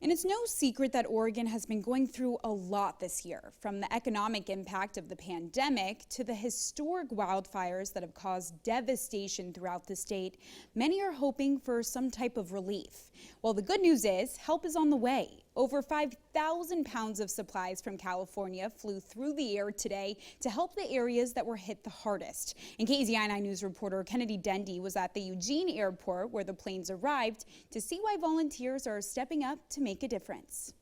And it's no secret that Oregon has been going through a lot this year, from the economic impact of the pandemic to the historic wildfires that have caused devastation throughout the state. Many are hoping for some type of relief. Well, the good news is help is on the way. Over 5,000 pounds of supplies from California flew through the air today to help the areas that were hit the hardest. And KZI9 News reporter Kennedy Dendy was at the Eugene Airport where the planes arrived to see why volunteers are stepping up to make a difference.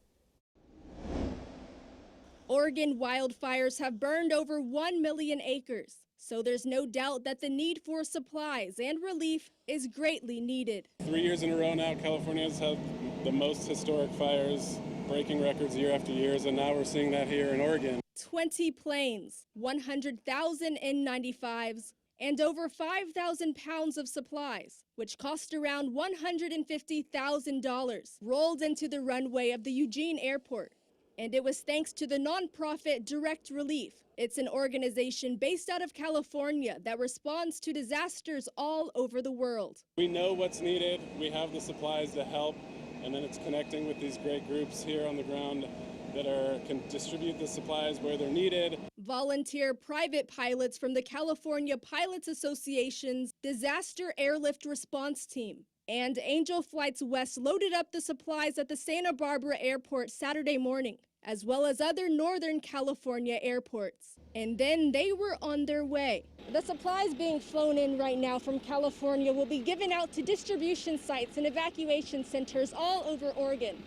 Oregon wildfires have burned over 1 million acres, so there's no doubt that the need for supplies and relief is greatly needed. 3 years in a row now, California has had the most historic fires, breaking records year after year, and now we're seeing that here in Oregon. 20 planes, 100,000 N95s, and over 5,000 pounds of supplies, which cost around $150,000, rolled into the runway of the Eugene Airport. And it was thanks to the nonprofit Direct Relief. It's an organization based out of California that responds to disasters all over the world. We know what's needed, we have the supplies to help, and then it's connecting with these great groups here on the ground that can distribute the supplies where they're needed. Volunteer private pilots from the California Pilots Association's Disaster Airlift Response Team and Angel Flights West loaded up the supplies at the Santa Barbara Airport Saturday morning, as well as other Northern California airports. And then they were on their way. The supplies being flown in right now from California will be given out to distribution sites and evacuation centers all over Oregon,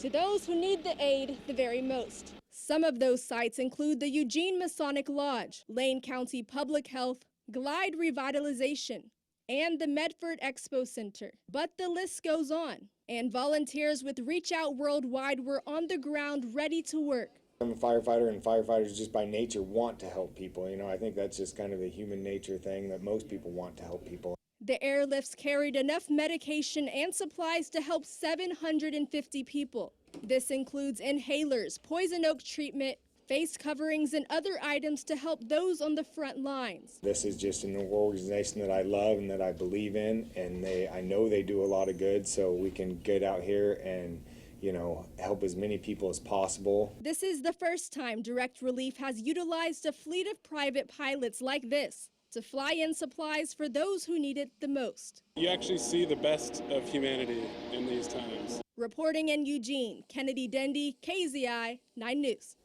to those who need the aid the very most. Some of those sites include the Eugene Masonic Lodge, Lane County Public Health, Glide Revitalization, and the Medford Expo Center. But the list goes on, and volunteers with Reach Out Worldwide were on the ground ready to work. I'm a firefighter, and firefighters just by nature want to help people. You know, I think that's just kind of a human nature thing that most people want to help people. The airlifts carried enough medication and supplies to help 750 people. This includes inhalers, poison oak treatment, face coverings, and other items to help those on the front lines. This is just an organization that I love and that I believe in, and I know they do a lot of good, so we can get out here and, you know, help as many people as possible. This is the first time Direct Relief has utilized a fleet of private pilots like this to fly in supplies for those who need it the most. You actually see the best of humanity in these times. Reporting in Eugene, Kennedy Dendy, KZI 9 News.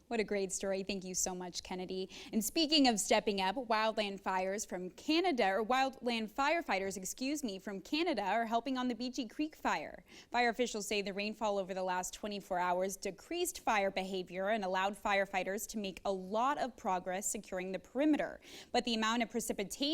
What a great story. Thank you so much, Kennedy. And speaking of stepping up, wildland firefighters, from Canada are helping on the Beachy Creek fire. Fire officials say the rainfall over the last 24 hours decreased fire behavior and allowed firefighters to make a lot of progress securing the perimeter. But the amount of precipitation